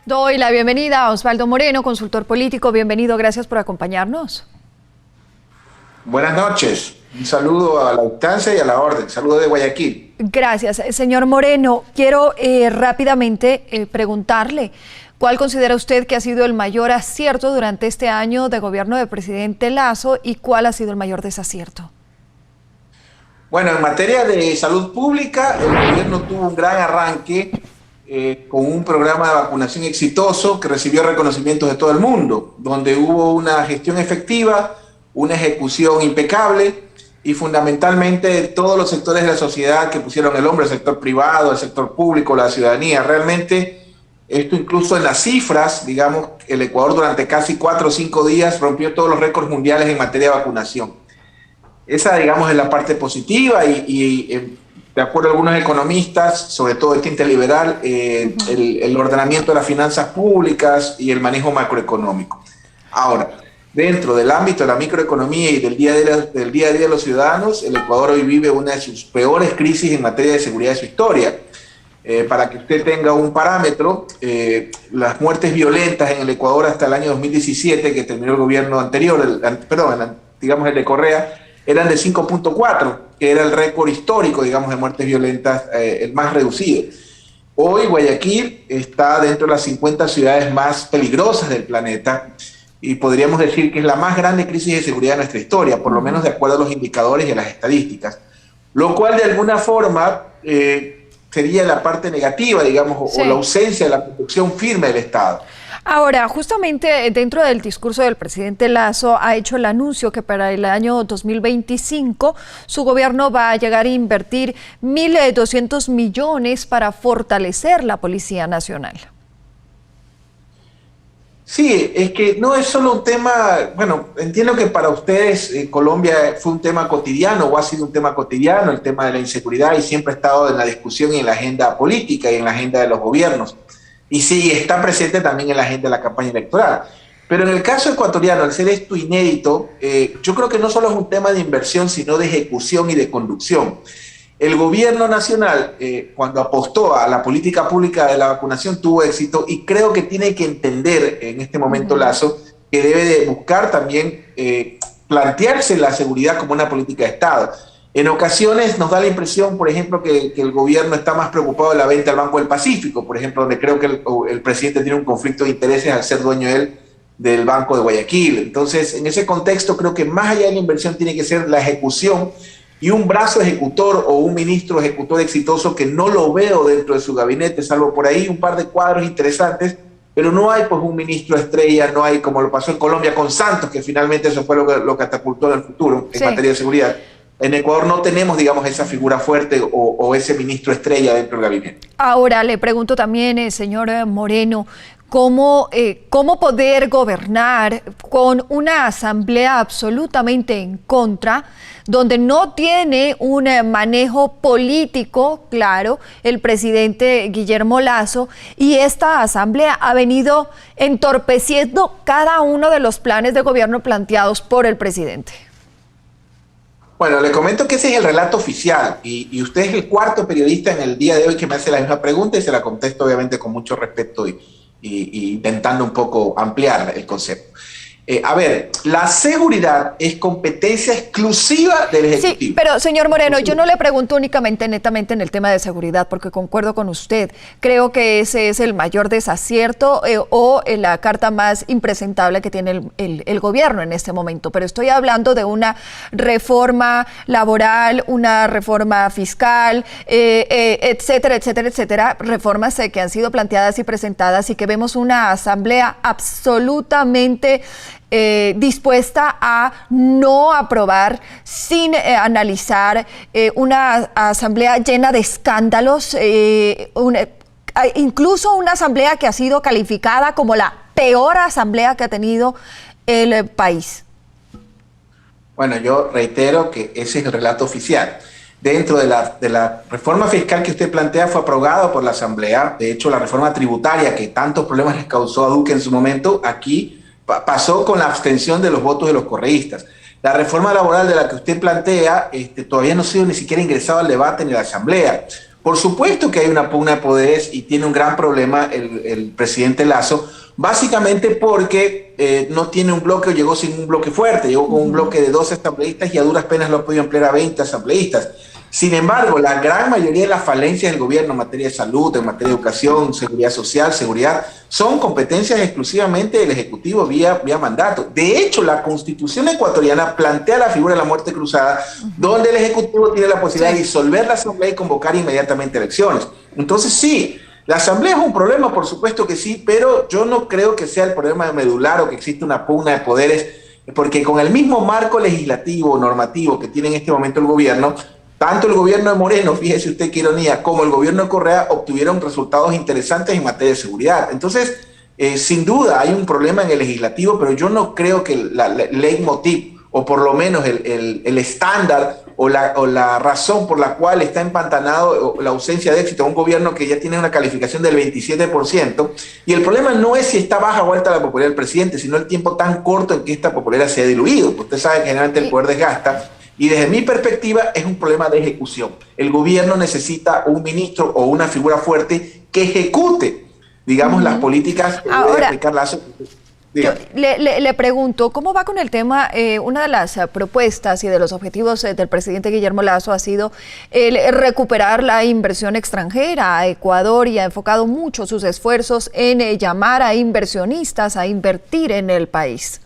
Doy la bienvenida a Osvaldo Moreno, consultor político. Bienvenido, gracias por acompañarnos. Buenas noches. Un saludo a la distancia y a la orden. Saludo de Guayaquil. Gracias. Señor Moreno, quiero rápidamente preguntarle, ¿cuál considera usted que ha sido el mayor acierto durante este año de gobierno del presidente Lasso y cuál ha sido el mayor desacierto? Bueno, en materia de salud pública, el gobierno tuvo un gran arranque con un programa de vacunación exitoso que recibió reconocimientos de todo el mundo, donde hubo una gestión efectiva, una ejecución impecable y fundamentalmente todos los sectores de la sociedad que pusieron el hombro, el sector privado, el sector público, la ciudadanía. Realmente esto incluso en las cifras, digamos, el Ecuador durante casi 4 o 5 días rompió todos los récords mundiales en materia de vacunación. Esa, digamos, es la parte positiva y de acuerdo a algunos economistas, sobre todo de tinte liberal, el ordenamiento de las finanzas públicas y el manejo macroeconómico. Ahora, dentro del ámbito de la microeconomía y del día a día de los ciudadanos, el Ecuador hoy vive una de sus peores crisis en materia de seguridad de su historia. Para que usted tenga un parámetro, las muertes violentas en el Ecuador hasta el año 2017, que terminó el gobierno anterior, digamos el de Correa, eran de 5.4, que era el récord histórico, digamos, de muertes violentas, el más reducido. Hoy Guayaquil está dentro de las 50 ciudades más peligrosas del planeta y podríamos decir que es la más grande crisis de seguridad de nuestra historia, por lo menos de acuerdo a los indicadores y a las estadísticas, lo cual de alguna forma sería la parte negativa, digamos, sí, o la ausencia de la conducción firme del Estado. Ahora, justamente dentro del discurso del presidente Lasso ha hecho el anuncio que para el año 2025 su gobierno va a llegar a invertir 1.200 millones para fortalecer la Policía Nacional. Sí, es que no es solo un tema, bueno, entiendo que para ustedes Colombia fue un tema cotidiano o ha sido un tema cotidiano, el tema de la inseguridad, y siempre ha estado en la discusión y en la agenda política y en la agenda de los gobiernos. Y sí, está presente también en la agenda de la campaña electoral. Pero en el caso ecuatoriano, al ser esto inédito, yo creo que no solo es un tema de inversión, sino de ejecución y de conducción. El gobierno nacional, cuando apostó a la política pública de la vacunación, tuvo éxito y creo que tiene que entender en este momento Lasso que debe de buscar también plantearse la seguridad como una política de Estado. En ocasiones nos da la impresión, por ejemplo, que el gobierno está más preocupado de la venta al Banco del Pacífico, por ejemplo, donde creo que el presidente tiene un conflicto de intereses al ser dueño él del Banco de Guayaquil. Entonces, en ese contexto, creo que más allá de la inversión tiene que ser la ejecución y un brazo ejecutor o un ministro ejecutor exitoso que no lo veo dentro de su gabinete, salvo por ahí un par de cuadros interesantes, pero no hay pues un ministro estrella, no hay como lo pasó en Colombia con Santos, que finalmente eso fue lo que catapultó en el futuro en materia de seguridad. En Ecuador no tenemos, digamos, esa figura fuerte o ese ministro estrella dentro del gabinete. Ahora le pregunto también, señor Moreno, ¿cómo poder gobernar con una asamblea absolutamente en contra, donde no tiene un manejo político claro el presidente Guillermo Lasso, y esta asamblea ha venido entorpeciendo cada uno de los planes de gobierno planteados por el presidente? Bueno, le comento que ese es el relato oficial y usted es el cuarto periodista en el día de hoy que me hace la misma pregunta y se la contesto obviamente con mucho respeto y intentando un poco ampliar el concepto. A ver, la seguridad es competencia exclusiva del Ejecutivo. Sí, pero señor Moreno, yo no le pregunto únicamente, netamente en el tema de seguridad, porque concuerdo con usted. Creo que ese es el mayor desacierto o la carta más impresentable que tiene el gobierno en este momento. Pero estoy hablando de una reforma laboral, una reforma fiscal, etcétera, etcétera, etcétera. Reformas que han sido planteadas y presentadas y que vemos una asamblea absolutamente dispuesta a no aprobar sin analizar, una asamblea llena de escándalos, incluso una asamblea que ha sido calificada como la peor asamblea que ha tenido el país. Bueno, yo reitero que ese es el relato oficial. Dentro de la reforma fiscal que usted plantea fue aprobada por la Asamblea. De hecho, la reforma tributaria que tantos problemas les causó a Duque en su momento, aquí pasó con la abstención de los votos de los correístas. La reforma laboral de la que usted plantea todavía no ha sido ni siquiera ingresado al debate ni a la Asamblea. Por supuesto que hay una pugna de poderes y tiene un gran problema el presidente Lasso, básicamente porque no tiene un bloque o llegó sin un bloque fuerte, llegó con un bloque de 12 asambleístas y a duras penas lo ha podido emplear a 20 asambleístas. Sin embargo, la gran mayoría de las falencias del gobierno en materia de salud, en materia de educación, seguridad social, seguridad, son competencias exclusivamente del Ejecutivo vía mandato. De hecho, la Constitución ecuatoriana plantea la figura de la muerte cruzada, donde el Ejecutivo tiene la posibilidad de disolver la Asamblea y convocar inmediatamente elecciones. Entonces, sí, la Asamblea es un problema, por supuesto que sí, pero yo no creo que sea el problema medular o que existe una pugna de poderes, porque con el mismo marco legislativo, normativo que tiene en este momento el gobierno, tanto el gobierno de Moreno, fíjese usted qué ironía, como el gobierno de Correa obtuvieron resultados interesantes en materia de seguridad. Entonces, sin duda hay un problema en el legislativo, pero yo no creo que la leitmotiv, o por lo menos el estándar o la razón por la cual está empantanado la ausencia de éxito de un gobierno que ya tiene una calificación del 27%, y el problema no es si está baja o alta la popularidad del presidente, sino el tiempo tan corto en que esta popularidad se ha diluido. Usted sabe que generalmente el poder desgasta. Y desde mi perspectiva es un problema de ejecución. El gobierno necesita un ministro o una figura fuerte que ejecute, digamos, las políticas que debe aplicar Lasso. Yo le pregunto, ¿cómo va con el tema? Una de las propuestas y de los objetivos del presidente Guillermo Lasso ha sido el recuperar la inversión extranjera a Ecuador y ha enfocado mucho sus esfuerzos en llamar a inversionistas a invertir en el país.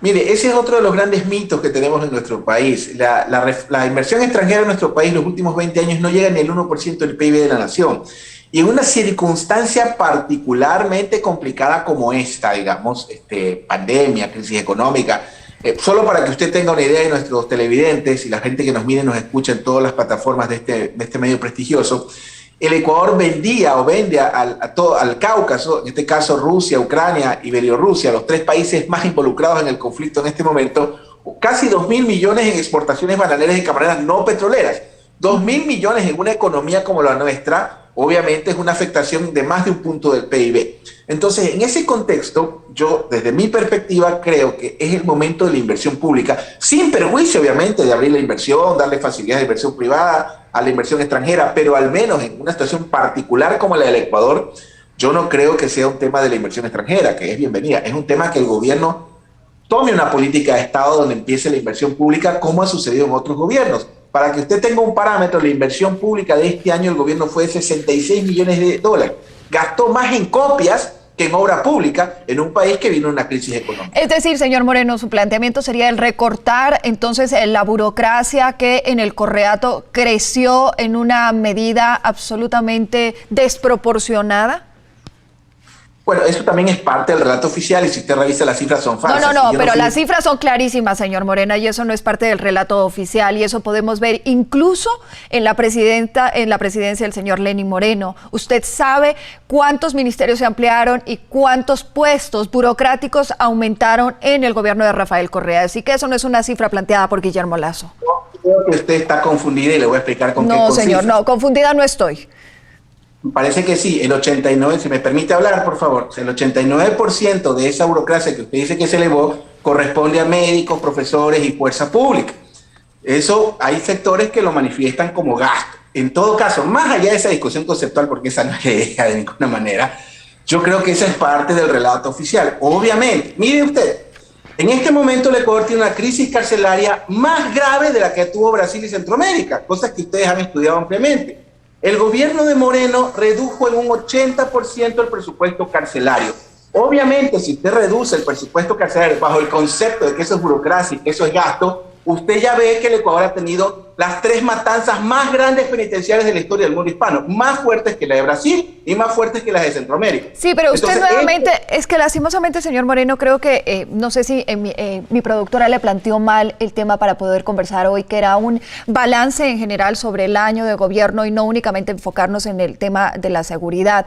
Mire, ese es otro de los grandes mitos que tenemos en nuestro país. La inversión extranjera en nuestro país en los últimos 20 años no llega ni al 1% del PIB de la nación. Y en una circunstancia particularmente complicada como esta, digamos, pandemia, crisis económica, solo para que usted tenga una idea de nuestros televidentes y la gente que nos mire y nos escucha en todas las plataformas de este medio prestigioso, el Ecuador vendía o vende al Cáucaso, en este caso Rusia, Ucrania y Bielorrusia, los 3 países más involucrados en el conflicto en este momento, casi 2.000 millones en exportaciones bananeras y camareras no petroleras. 2.000 millones en una economía como la nuestra, obviamente es una afectación de más de un punto del PIB. Entonces, en ese contexto, yo desde mi perspectiva creo que es el momento de la inversión pública, sin perjuicio obviamente de abrir la inversión, darle facilidades de inversión privada a la inversión extranjera, pero al menos en una situación particular como la del Ecuador, yo no creo que sea un tema de la inversión extranjera, que es bienvenida, es un tema que el gobierno tome una política de Estado donde empiece la inversión pública, como ha sucedido en otros gobiernos. Para que usted tenga un parámetro, la inversión pública de este año el gobierno fue de $66 millones. Gastó más en copias que en obra pública en un país que vino una crisis económica. Es decir, señor Moreno, su planteamiento sería el recortar entonces la burocracia que en el Correato creció en una medida absolutamente desproporcionada. Bueno, eso también es parte del relato oficial y si usted revisa las cifras son falsas. No, pero las cifras son clarísimas, señor Moreno, y eso no es parte del relato oficial y eso podemos ver incluso en la presidencia del señor Lenín Moreno. Usted sabe cuántos ministerios se ampliaron y cuántos puestos burocráticos aumentaron en el gobierno de Rafael Correa, así que eso no es una cifra planteada por Guillermo Lasso. Creo que usted está confundida y le voy a explicar con qué No, señor, no, confundida no estoy. Parece que sí, el 89%, si me permite hablar, por favor, el 89% de esa burocracia que usted dice que se elevó corresponde a médicos, profesores y fuerza pública. Eso hay sectores que lo manifiestan como gasto. En todo caso, más allá de esa discusión conceptual, porque esa no es la idea de ninguna manera, yo creo que esa es parte del relato oficial. Obviamente, mire usted, en este momento el Ecuador tiene una crisis carcelaria más grave de la que tuvo Brasil y Centroamérica, cosas que ustedes han estudiado ampliamente. El gobierno de Moreno redujo en un 80% el presupuesto carcelario. Obviamente, si usted reduce el presupuesto carcelario bajo el concepto de que eso es burocracia y que eso es gasto, usted ya ve que el Ecuador ha tenido las 3 matanzas más grandes penitenciarias de la historia del mundo hispano, más fuertes que la de Brasil y más fuertes que las de Centroamérica. Sí, pero usted nuevamente, es que lastimosamente, señor Moreno, creo que, no sé si mi productora le planteó mal el tema para poder conversar hoy, que era un balance en general sobre el año de gobierno y no únicamente enfocarnos en el tema de la seguridad.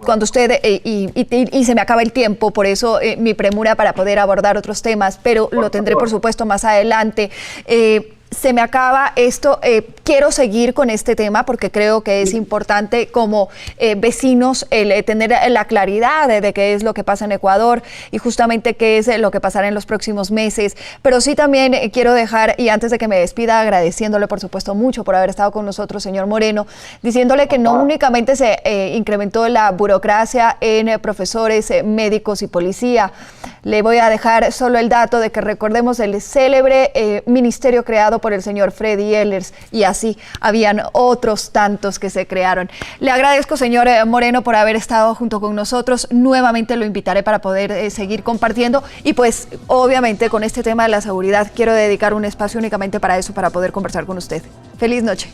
Cuando usted, y se me acaba el tiempo, por eso mi premura para poder abordar otros temas, pero lo tendré por supuesto más adelante. se me acaba esto. Quiero seguir con este tema porque creo que es importante como vecinos el tener la claridad de qué es lo que pasa en Ecuador y justamente qué es lo que pasará en los próximos meses. Pero sí también quiero dejar, y antes de que me despida, agradeciéndole por supuesto mucho por haber estado con nosotros, señor Moreno, diciéndole que no únicamente se incrementó la burocracia en profesores, médicos y policía. Le voy a dejar solo el dato de que recordemos el célebre ministerio creado por el señor Freddy Ehlers, y así habían otros tantos que se crearon. Le agradezco, señor Moreno, por haber estado junto con nosotros. Nuevamente lo invitaré para poder seguir compartiendo y pues obviamente con este tema de la seguridad quiero dedicar un espacio únicamente para eso, para poder conversar con usted. Feliz noche.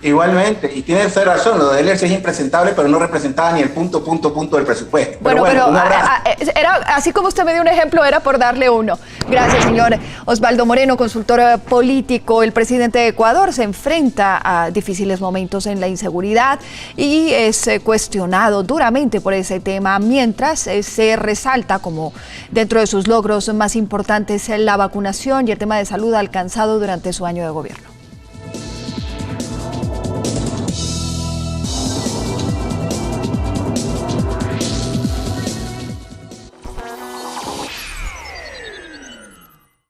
Igualmente, y tiene usted razón, lo de Ehlers es impresentable, pero no representaba ni el punto del presupuesto. Pero era así como usted me dio un ejemplo, era por darle uno. Gracias, señor Osvaldo Moreno, consultor político. El presidente de Ecuador se enfrenta a difíciles momentos en la inseguridad y es cuestionado duramente por ese tema, mientras se resalta como dentro de sus logros más importantes la vacunación y el tema de salud alcanzado durante su año de gobierno.